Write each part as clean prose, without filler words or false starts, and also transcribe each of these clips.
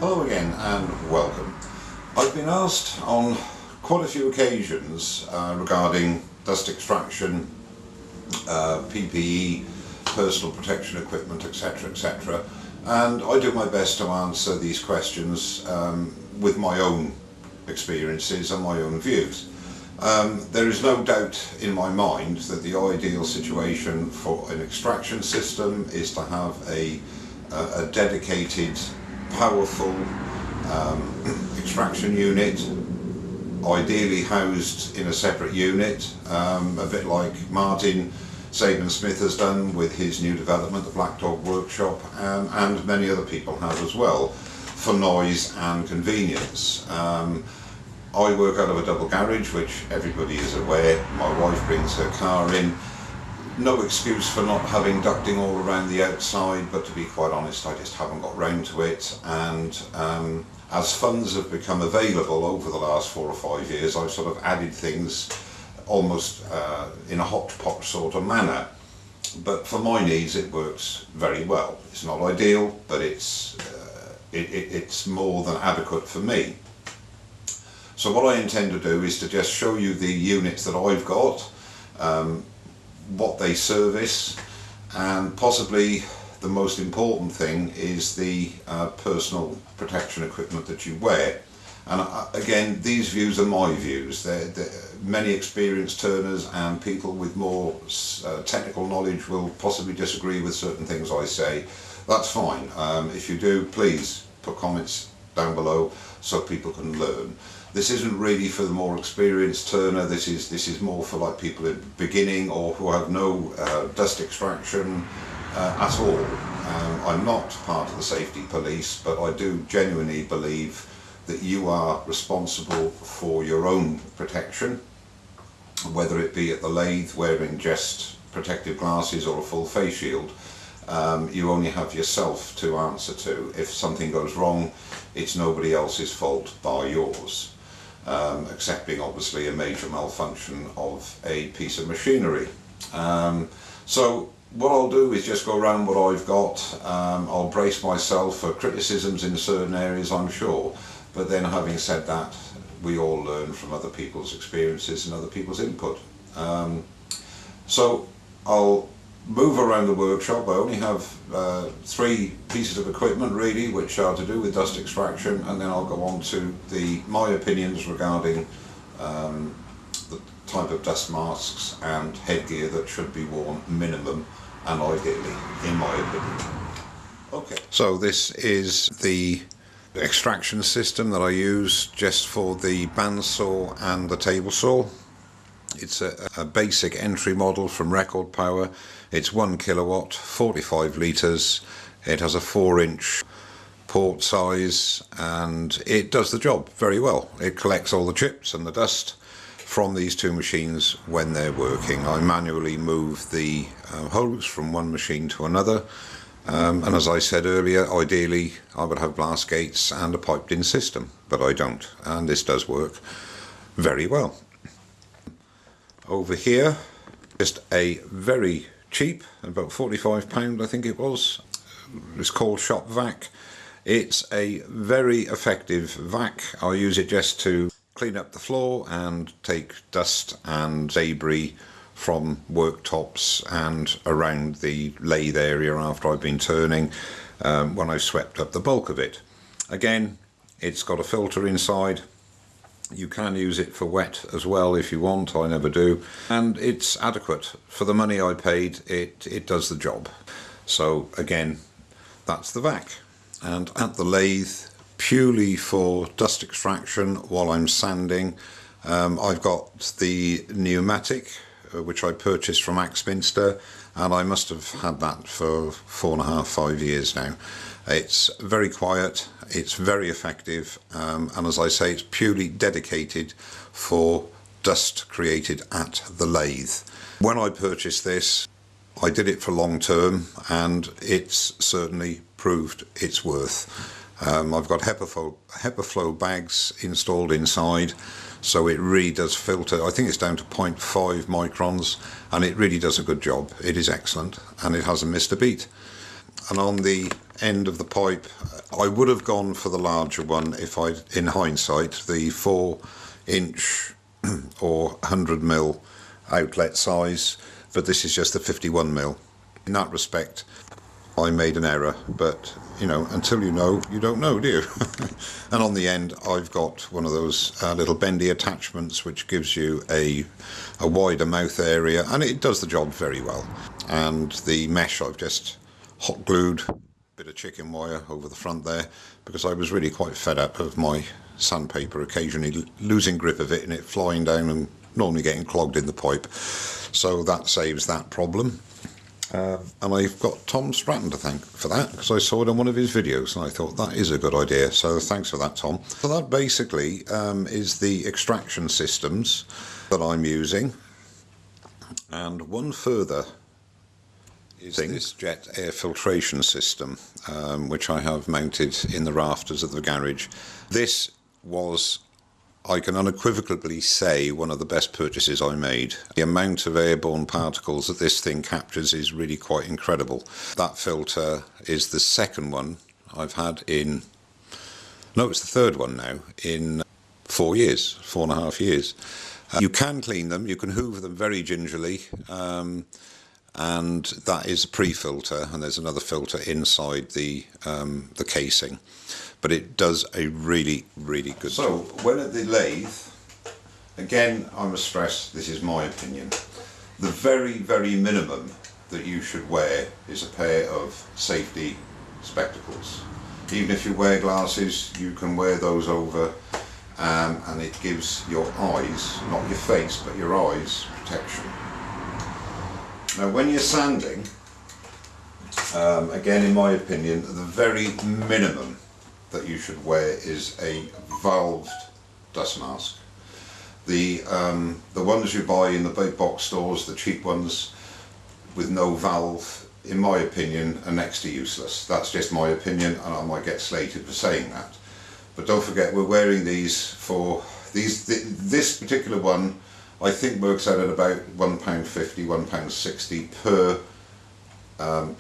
Hello again and welcome. I've been asked on quite a few occasions regarding dust extraction, PPE, personal protection equipment, etc., and I do my best to answer these questions with my own experiences and my own views. There is no doubt in my mind that the ideal situation for an extraction system is to have a dedicated, powerful extraction unit, ideally housed in a separate unit, a bit like Martin Saban-Smith has done with his new development, the Black Dog Workshop, and many other people have as well, for noise and convenience. I work out of a double garage, which everybody is aware. My wife brings her car in. No excuse for not having ducting all around the outside, but to be quite honest, I just haven't got round to it. And as funds have become available over the last 4 or 5 years, I've sort of added things almost in a hodgepodge sort of manner. But for my needs, it works very well. It's not ideal, but it's more than adequate for me. So what I intend to do is to just show you the units that I've got, what they service, and possibly the most important thing is the personal protection equipment that you wear. And again, these views are my views. They're many experienced turners and people with more technical knowledge will possibly disagree with certain things I say. That's fine. If you do, please put comments down below so people can learn. This isn't really for the more experienced turner. This is more for like people at beginning or who have no dust extraction at all. I'm not part of the safety police, but I do genuinely believe that you are responsible for your own protection, whether it be at the lathe wearing just protective glasses or a full face shield. You only have yourself to answer to. If something goes wrong, it's nobody else's fault bar yours. Excepting obviously a major malfunction of a piece of machinery. So what I'll do is just go around what I've got. I'll brace myself for criticisms in certain areas, I'm sure, but then having said that, we all learn from other people's experiences and other people's input. So I'll move around the workshop. I only have 3 pieces of equipment really, which are to do with dust extraction, and then I'll go on to my opinions regarding the type of dust masks and headgear that should be worn minimum and ideally, in my opinion. Okay, so this is the extraction system that I use just for the bandsaw and the table saw. It's a basic entry model from Record Power. It's 1 kilowatt, 45 litres. It has a 4-inch port size and it does the job very well. It collects all the chips and the dust from these 2 machines when they're working. I manually move the hose from one machine to another. And as I said earlier, ideally I would have blast gates and a piped in system, but I don't, and this does work very well. Over here, just a very cheap, about £45 I think it was. It's called Shop Vac. It's a very effective vac. I use it just to clean up the floor and take dust and debris from worktops and around the lathe area after I've been turning when I've swept up the bulk of it. Again, it's got a filter inside. You can use it for wet as well if you want, I never do, and it's adequate. For the money I paid, it does the job. So again, that's the vac. And at the lathe, purely for dust extraction while I'm sanding, I've got the pneumatic, which I purchased from Axminster, and I must have had that for 4.5, 5 years now. It's very quiet, it's very effective, and as I say, it's purely dedicated for dust created at the lathe. When I purchased this, I did it for long term, and it's certainly proved its worth. I've got HEPA bags installed inside, so it really does filter. I think it's down to 0.5 microns, and it really does a good job. It is excellent, and it hasn't missed a beat. and on the end of the pipe I would have gone for the larger one if I, in hindsight, the 4-inch or 100mm outlet size, but this is just the 51mm. In that respect I made an error, but you know, until you know, you don't know, do you? And on the end I've got one of those little bendy attachments which gives you a wider mouth area, and it does the job very well. And the mesh I've just hot glued a bit of chicken wire over the front there, because I was really quite fed up of my sandpaper occasionally losing grip of it and it flying down and normally getting clogged in the pipe. So that saves that problem. And I've got Tom Stratton to thank for that, because I saw it on one of his videos and I thought that is a good idea, so thanks for that, Tom. So that basically is the extraction systems that I'm using, and one further is this jet air filtration system, which I have mounted in the rafters of the garage. This was, I can unequivocally say, one of the best purchases I made. The amount of airborne particles that this thing captures is really quite incredible. That filter is the second one I've had in, no, it's the third one now, in 4.5 years. You can clean them, you can hoover them very gingerly, and that is a pre-filter, and there's another filter inside the casing. But it does a really, really good job. So, when at the lathe, again, I must stress, this is my opinion, the very, very minimum that you should wear is a pair of safety spectacles. Even if you wear glasses, you can wear those over, and it gives your eyes, not your face, but your eyes, protection. Now, when you're sanding, again, in my opinion, the very minimum that you should wear is a valved dust mask. The ones you buy in the big box stores, the cheap ones with no valve, in my opinion, are next to useless. That's just my opinion, and I might get slated for saying that. But don't forget, we're wearing these for this particular one. I think works out at about £1.50, £1.60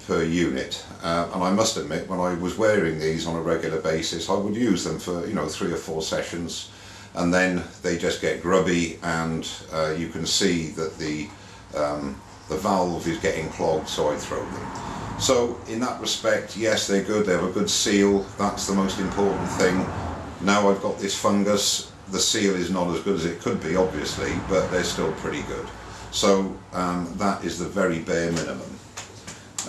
per unit, and I must admit, when I was wearing these on a regular basis, I would use them for 3 or 4 sessions, and then they just get grubby, and you can see that the valve is getting clogged, so I throw them. So in that respect, yes, they're good, they have a good seal, that's the most important thing. Now I've got this fungus, the seal is not as good as it could be, obviously, but they're still pretty good. So that is the very bare minimum.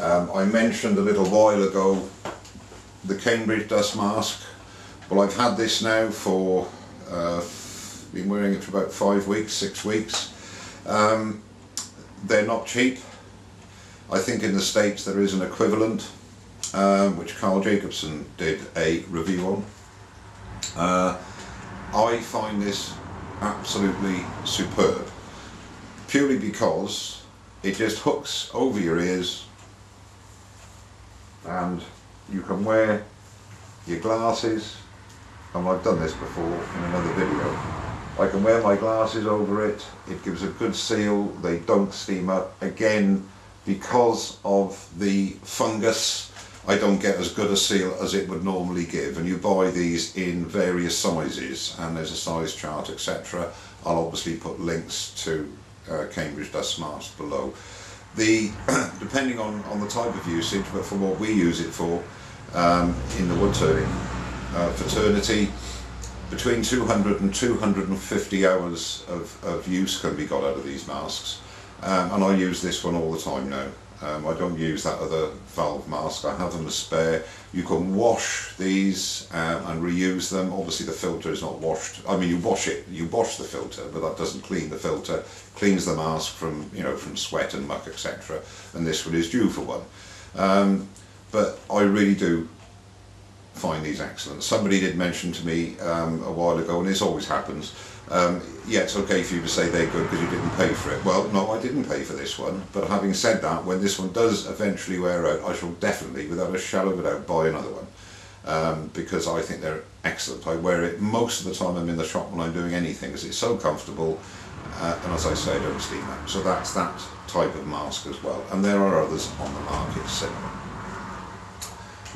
I mentioned a little while ago the Cambridge dust mask. Well, I've had this now for, been wearing it for about 5 weeks, 6 weeks. They're not cheap. I think in the States there is an equivalent, which Carl Jacobson did a review on. I find this absolutely superb, purely because it just hooks over your ears, and you can wear your glasses, and I've done this before in another video. I can wear my glasses over it, it gives a good seal, they don't steam up. Again, because of the fungus, I don't get as good a seal as it would normally give, and you buy these in various sizes, and there's a size chart, etc. I'll obviously put links to Cambridge dust mask below. Depending on the type of usage, but for what we use it for, in the wood turning fraternity, between 200 and 250 hours of use can be got out of these masks, and I use this one all the time now. I don't use that other valve mask, I have them as spare. You can wash these and reuse them. Obviously the filter is not washed. I mean, you wash the filter, but that doesn't clean the filter. Cleans the mask from from sweat and muck, etc. And this one is due for one. But I really do find these excellent. Somebody did mention to me a while ago, and this always happens, yeah, it's okay for you to say they're good because you didn't pay for it. Well, no, I didn't pay for this one, but having said that, when this one does eventually wear out, I shall definitely, without a shadow of a doubt, buy another one, because I think they're excellent. I wear it most of the time I'm in the shop when I'm doing anything, because it's so comfortable, and as I say, I don't steam that. So that's that type of mask as well, and there are others on the market similar.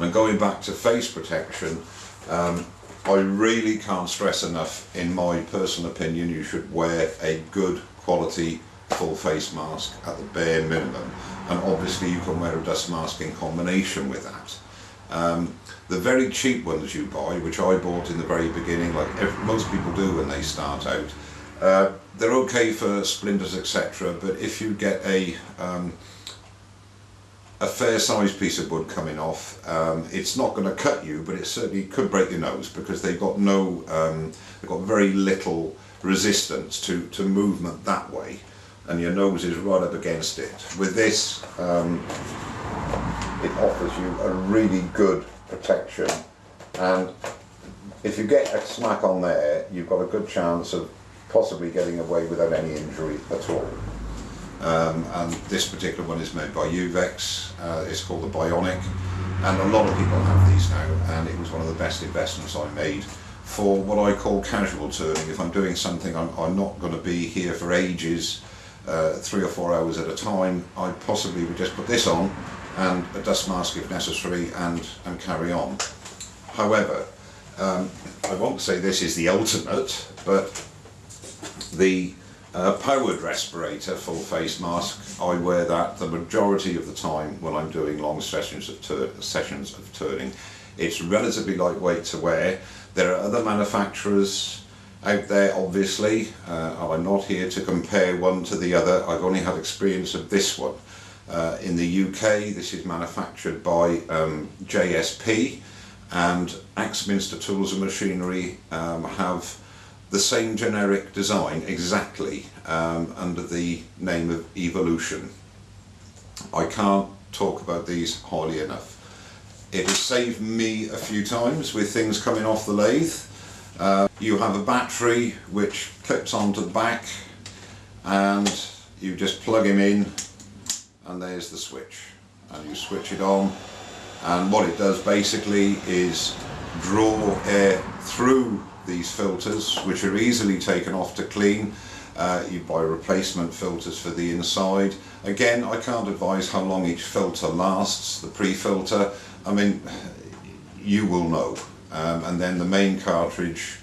And going back to face protection, I really can't stress enough, in my personal opinion, you should wear a good quality full face mask at the bare minimum, and obviously you can wear a dust mask in combination with that. The very cheap ones you buy, which I bought in the very beginning, like most people do when they start out, they're okay for splinters, etc., but if you get a fair sized piece of wood coming off, it's not going to cut you, but it certainly could break your nose, because they've got very little resistance to movement that way, and your nose is right up against it. With this, it offers you a really good protection, and if you get a smack on there, you've got a good chance of possibly getting away without any injury at all. And this particular one is made by Uvex. It's called the Bionic, and a lot of people have these now, and it was one of the best investments I made for what I call casual turning. If I'm doing something I'm not going to be here for ages, 3 or 4 hours at a time, I possibly would just put this on and a dust mask if necessary, and carry on. However, I won't say this is the ultimate, but the powered respirator full face mask, I wear that the majority of the time when I'm doing long sessions of turning. It's relatively lightweight to wear. There are other manufacturers out there, obviously. I'm not here to compare one to the other. I've only had experience of this one. In the UK, this is manufactured by JSP, and Axminster Tools and Machinery have the same generic design exactly, under the name of Evolution. I can't talk about these highly enough. It has saved me a few times with things coming off the lathe. You have a battery which clips onto the back, and you just plug him in, and there's the switch, and you switch it on, and what it does basically is draw air through these filters, which are easily taken off to clean. You buy replacement filters for the inside. Again, I can't advise how long each filter lasts, the pre-filter. I mean, you will know. And then the main cartridge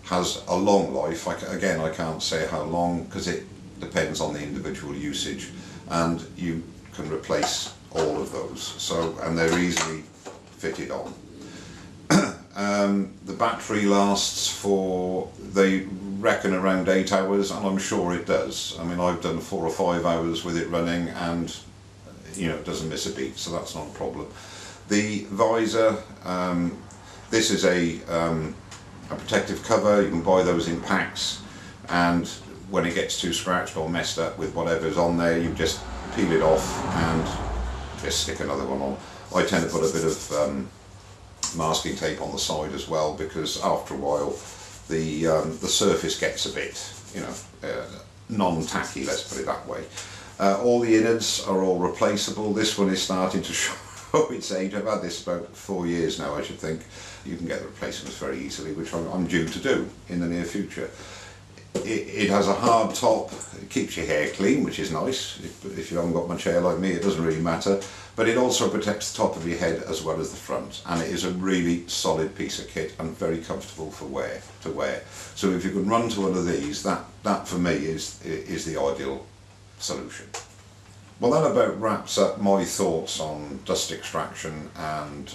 has a long life. Again, I can't say how long, because it depends on the individual usage, and you can replace all of those. So, and they're easily fitted on. The battery lasts for, they reckon, around 8 hours, and I'm sure it does. I mean, I've done 4 or 5 hours with it running, and you know, it doesn't miss a beat, so that's not a problem. The visor, this is a protective cover. You can buy those in packs, and when it gets too scratched or messed up with whatever's on there, you just peel it off and just stick another one on. I tend to put a bit of masking tape on the side as well, because after a while the surface gets a bit, you know, non-tacky, let's put it that way. All the innards are all replaceable. This one is starting to show its age. I've had this about 4 years now, I should think. You can get the replacements very easily, which I'm due to do in the near future. It has a hard top. It keeps your hair clean, which is nice. If you haven't got much hair like me, it doesn't really matter. But it also protects the top of your head as well as the front, and it is a really solid piece of kit and very comfortable to wear. So if you can run to one of these, that for me is the ideal solution. Well, that about wraps up my thoughts on dust extraction and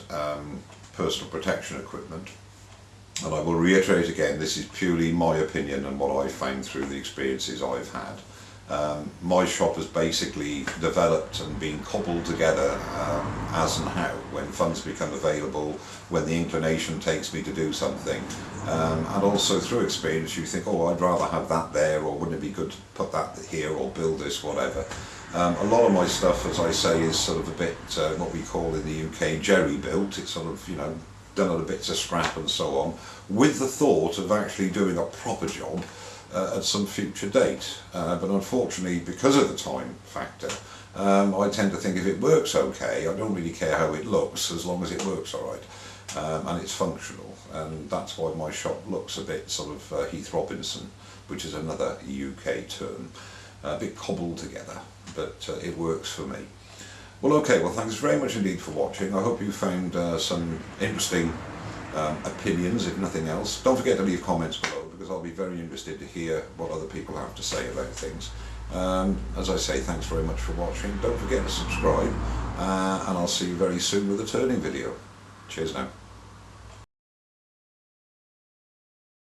personal protection equipment. And I will reiterate again, this is purely my opinion and what I've found through the experiences I've had. My shop has basically developed and been cobbled together as and how, when funds become available, when the inclination takes me to do something, and also through experience you think, oh, I'd rather have that there, or wouldn't it be good to put that here, or build this, whatever. A lot of my stuff, as I say, is sort of a bit what we call in the UK jerry built. It's sort of, you know, done out of bits of scrap and so on, with the thought of actually doing a proper job at some future date. But unfortunately, because of the time factor, I tend to think if it works okay, I don't really care how it looks, as long as it works all right, and it's functional. And that's why my shop looks a bit sort of Heath Robinson, which is another UK term, a bit cobbled together, but it works for me. Well, okay, well thanks very much indeed for watching. I hope you found some interesting opinions, if nothing else. Don't forget to leave comments below, because I'll be very interested to hear what other people have to say about things. As I say, thanks very much for watching. Don't forget to subscribe, and I'll see you very soon with a turning video. Cheers now.